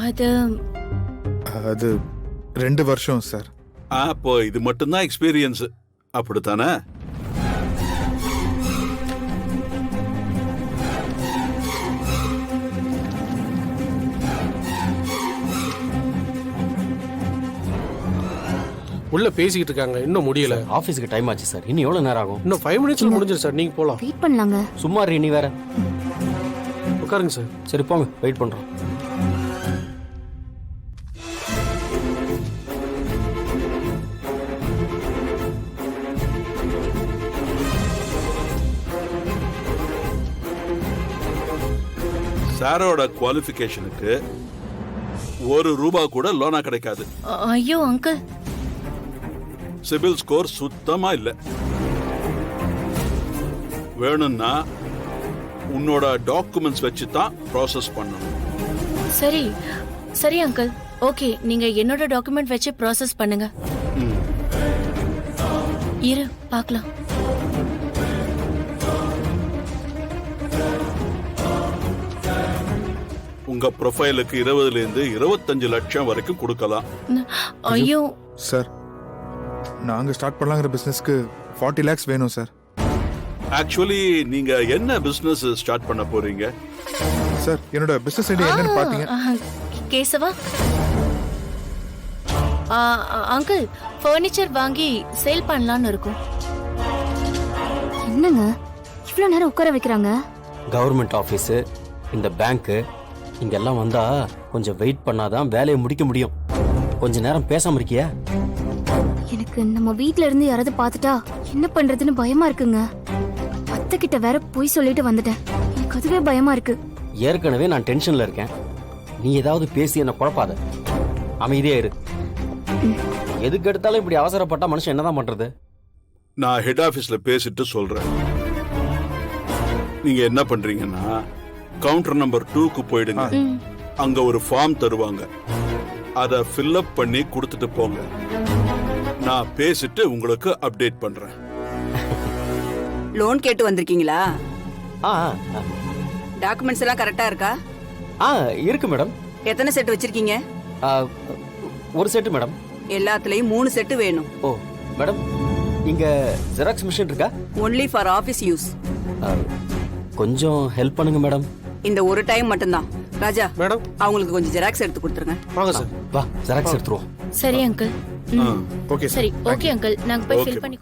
அது அது 2 வருஷம் சார். அப்போ இது மட்டும்தான் எக்ஸ்பீரியன்ஸ், அப்படித்தானே? உள்ள பேசிக்கிட்டு இருக்காங்க, இன்னும் முடியல. ஆபீஸ்க்கு டைம் ஆச்சு சார், இன்னும் எவ்வளவு நேரம் ஆகும்? இன்னும் 5 மினிட்ஸ்ல முடிஞ்சிடும் சார், நீங்க போலாம். வெயிட் பண்ணலாங்க. சும்மா இரு, நீ வேற. உட்காருங்க சார். சரி போங்க, வெயிட் பண்றோம். சாரோட குவாலிஃபிகேஷனுக்கு ₹1 கூட லோனா கிடைக்காது. ஐயோ அங்கிள், சிபில் ஸ்கோர் சுத்தமா இல்ல. வேணும்னா உன்னோட டாக்குமெண்ட்ஸ் வச்சு தான் ப்ராசஸ் பண்ணணும். சரி சரி அங்கிள், ஓகே, நீங்க என்னோட டாக்குமெண்ட் வச்சு ப்ராசஸ் பண்ணுங்க. இரு பார்க்கலாம். உங்க ப்ரொஃபைலுக்கு 20 இருந்து 25 லட்சம் வரைக்கும் கொடுக்கலாம். ஐயோ சார், நாங்க ஸ்டார்ட் பண்ணலாங்கிற பிசினஸ்க்கு 40 lakhs வேணும் சார். ஆக்சுவலி நீங்க என்ன பிசினஸ் ஸ்டார்ட் பண்ண போறீங்க? சார், என்னோட பிசினஸ் ஐடியா என்னன்னு பாத்தீங்க? கேசவா அங்கிள், ஃபர்னிச்சர் வாங்கி சேல் பண்ணலாம்னு இருக்கும். என்னங்க இவ்வளவு நேரம் உட்கார வைக்கிறாங்க? கவர்மெண்ட் ஆபீஸ், இந்த பேங்க், இங்கெல்லாம் வந்தா கொஞ்சம் வெயிட் பண்ணாதான் வேலையை முடிக்க முடியும். கொஞ்ச நேரம் பேசாம இருக்கியா? எனக்கு நம்ம வீட்ல இருந்து யாராவது பார்த்துட்டா என்ன பண்றதுன்னு பயமா இருக்குங்க. அத்தை கிட்ட வேற போய் சொல்லிட்டு வந்துட்டேன். எனக்கு அதுவே பயமா இருக்கு. ஏற்கனவே நான் டென்ஷன்ல இருக்கேன், நீ ஏதாவது பேசி என்ன குழப்பாத. அமைதியா இரு. எதுக்கு எடுத்தாலும் இப்படி அவசரப்பட்டா மனுஷன் என்னதான் பண்றது? நான் ஹெட் ஆபீஸ்ல பேசிட்டு சொல்றேன். நீங்க என்ன பண்றீங்கன்னா, கவுண்டர் நம்பர் 2க்கு போயிடுங்க. அங்க ஒரு ஃபார்ம் தருவாங்க, அத ஃபில் அப் பண்ணி கொடுத்துட்டு போங்க. நான் பேசிட்டு உங்களுக்கு அப்டேட் பண்றேன். லோன் கேட்டு வந்திருக்கீங்களா? ஆ டாக்குமெண்ட்ஸ் எல்லாம் கரெக்டா இருக்கா? ஆ இருக்கு மேடம். எத்தனை செட் வச்சிருக்கீங்க? ஒரு செட்டு மேடம். எல்லாத்துலயும் 3 செட்டு வேணும். ஓ மேடம், இங்க ஜெராக்ஸ் மிஷின் இருக்கா? Only for office use. கொஞ்சம் ஹெல்ப் பண்ணுங்க மேடம். இந்த ஒரு டைம் மட்டும்தான். ராஜா மேடம், அவங்களுக்கு கொஞ்சம் ஜெராக்ஸ் எடுத்து கொடுத்துருங்க. வாங்க சார். வா, ஜெராக்ஸ் எடுத்துருவோம். சரி அங்கிள். ஓகே சரி ஓகே அங்கிள், நாங்க போய் Okay. ஃபில் பண்ணி